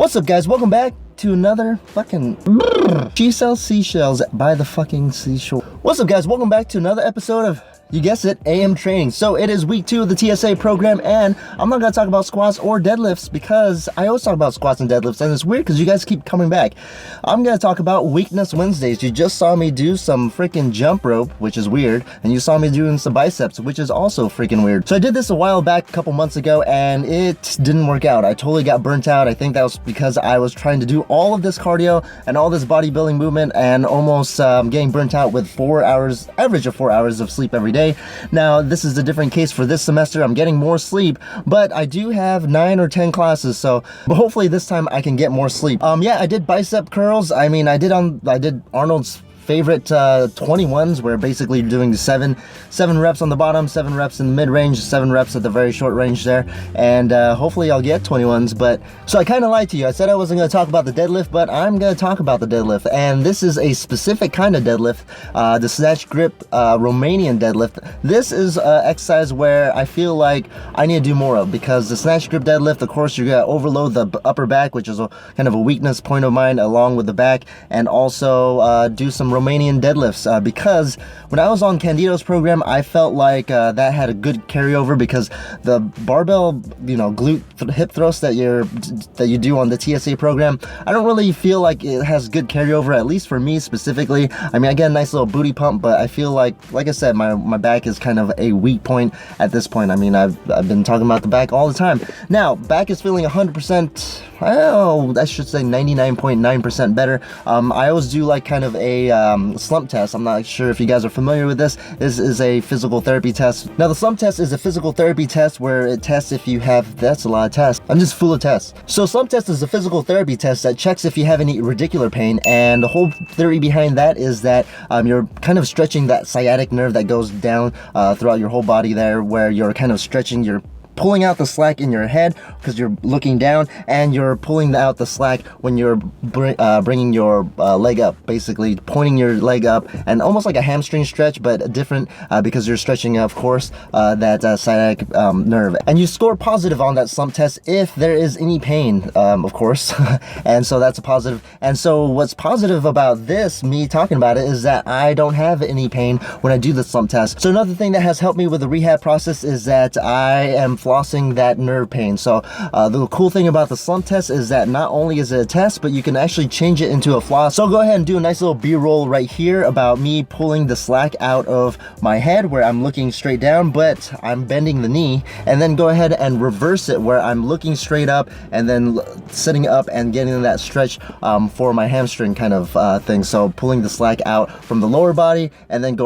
What's up, guys? Welcome back to another fucking She sells seashells by the fucking seashore. What's up, guys? Welcome back to another episode of, you guessed it, AM training. So it is week 2 of the TSA program, and I'm not gonna talk about squats or deadlifts because I always talk about squats and deadlifts, and it's weird because you guys keep coming back. I'm gonna talk about Weakness Wednesdays. You just saw me do some freaking jump rope, which is weird, and you saw me doing some biceps, which is also freaking weird. So I did this a while back, a couple months ago, and it didn't work out. I totally got burnt out. I think that was because I was trying to do all of this cardio and all this bodybuilding movement and almost getting burnt out with 4 hours, average of 4 hours of sleep every day. Now, this is a different case for this semester. I'm getting more sleep, but I do have 9 or 10 classes, so but hopefully this time I can get more sleep. Yeah, I did bicep curls. I mean, I did Arnold's favorite 21s, where basically you're doing 7 reps on the bottom, 7 reps in the mid-range, 7 reps at the very short range there, and hopefully I'll get 21s. But so I kind of lied to you. I said I wasn't going to talk about the deadlift, but I'm going to talk about the deadlift, and this is a specific kind of deadlift, the snatch grip Romanian deadlift. This is an exercise where I feel like I need to do more of, because the snatch grip deadlift, of course, you're going to overload the upper back, which is kind of a weakness point of mine, along with the back, and also do some Romanian deadlifts, because when I was on Candido's program, I felt like that had a good carryover, because the barbell, glute hip thrust that you do on the TSA program, I don't really feel like it has good carryover, at least for me specifically. I mean, I get a nice little booty pump, but I feel like I said, my back is kind of a weak point at this point. I mean, I've been talking about the back all the time. Now, back is feeling 100%, I should say 99.9% better. I always do like kind of a slump test. I'm not sure if you guys are familiar with this. This is a physical therapy test. Now, the slump test is a physical therapy test where it tests if you have, that's a lot of tests. I'm just full of tests. So slump test is a physical therapy test that checks if you have any radicular pain, and the whole theory behind that is that you're kind of stretching that sciatic nerve that goes down throughout your whole body there, where you're kind of stretching, you're pulling out the slack in your head because you're looking down, and you're pulling out the slack when you're bringing your leg up, basically pointing your leg up, and almost like a hamstring stretch, but different because you're stretching, of course, that sciatic nerve. And you score positive on that slump test if there is any pain, of course. And so that's a positive. And so what's positive about this, me talking about it, is that I don't have any pain when I do the slump test. So another thing that has helped me with the rehab process is that I am flossing that nerve pain. So the cool thing about the slump test is that not only is it a test, but you can actually change it into a floss. So I'll go ahead and do a nice little B-roll right here about me pulling the slack out of my head, where I'm looking straight down, but I'm bending the knee, and then go ahead and reverse it where I'm looking straight up and then sitting up and getting that stretch for my hamstring kind of thing. So pulling the slack out from the lower body and then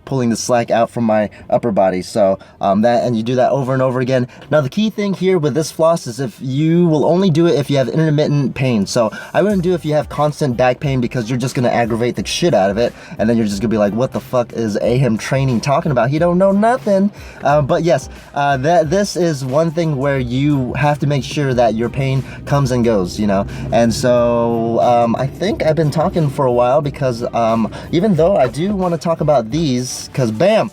pulling the slack out from my upper body. So and you do that over and over again. Now, the key thing here with this floss is if you will only do it if you have intermittent pain. So I wouldn't do it if you have constant back pain, because you're just going to aggravate the shit out of it, and then you're just going to be like, what the fuck is AM training talking about? He don't know nothing. But yes, this is one thing where you have to make sure that your pain comes and goes, And so I think I've been talking for a while, because even though I do want to talk about these, because bam,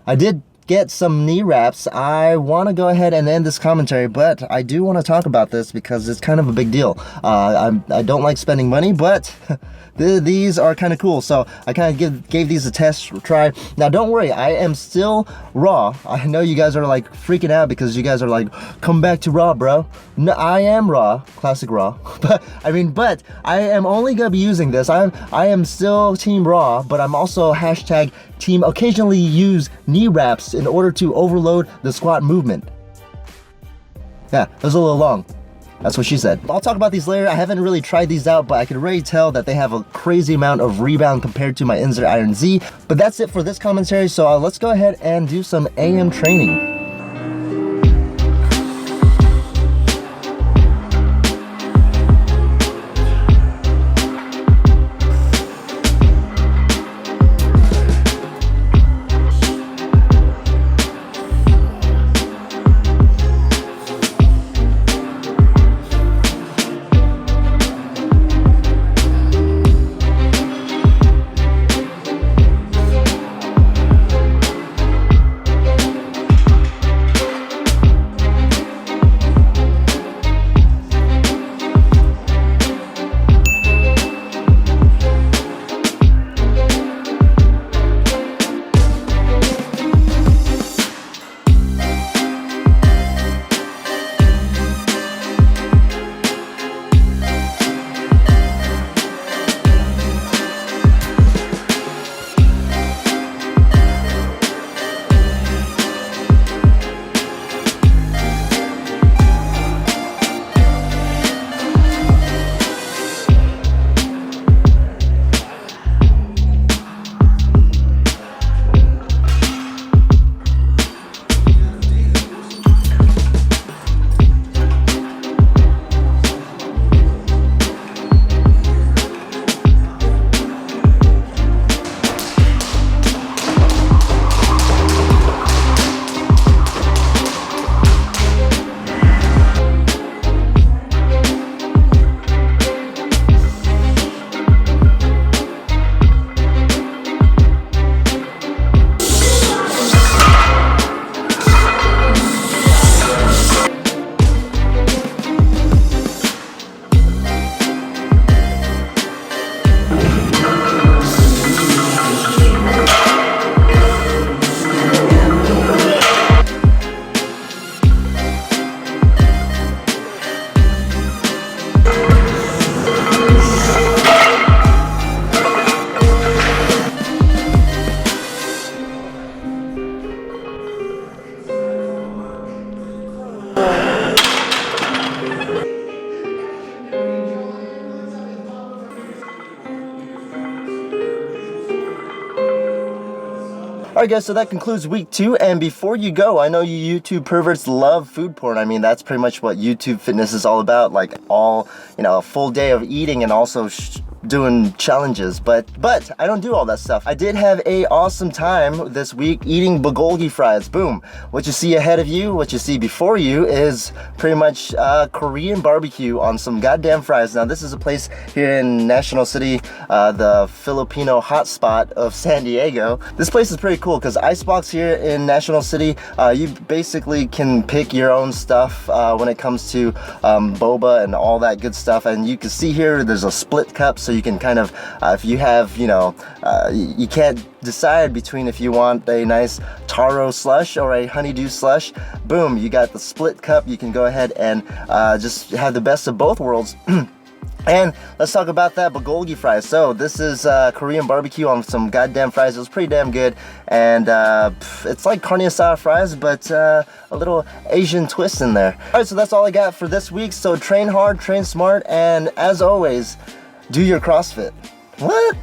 I did get some knee wraps, I want to go ahead and end this commentary, but I do want to talk about this because it's kind of a big deal. I don't like spending money, but these are kind of cool, so I kind of gave these a test try. Now, don't worry, I am still raw. I know you guys are like freaking out because you guys are like, come back to raw, bro. No, I am raw, classic raw. But I am only gonna be using this. I am still team raw, but I'm also hashtag team occasionally use knee wraps in order to overload the squat movement. Yeah, it was a little long. That's what she said. I'll talk about these later. I haven't really tried these out, but I can already tell that they have a crazy amount of rebound compared to my Inzer Iron Z. But that's it for this commentary, so let's go ahead and do some AM training. Alright guys, so that concludes week 2, and before you go, I know you YouTube perverts love food porn. I mean, that's pretty much what YouTube fitness is all about, like all, a full day of eating and also doing challenges, but I don't do all that stuff. I did have a awesome time this week eating Bulgogi fries. Boom. What you see ahead of you, what you see before you is pretty much Korean barbecue on some goddamn fries. Now this is a place here in National City, the Filipino hotspot of San Diego. This place is pretty cool because Icebox here in National City, you basically can pick your own stuff when it comes to boba and all that good stuff. And you can see here there's a split cup, so you can kind of, if you have, you can't decide between if you want a nice taro slush or a honeydew slush. Boom, you got the split cup. You can go ahead and just have the best of both worlds. And let's talk about that Bulgogi fries. So this is Korean barbecue on some goddamn fries. It was pretty damn good, and it's like carne asada fries, but a little Asian twist in there. All right, so that's all I got for this week. So train hard, train smart, and as always, do your CrossFit. What?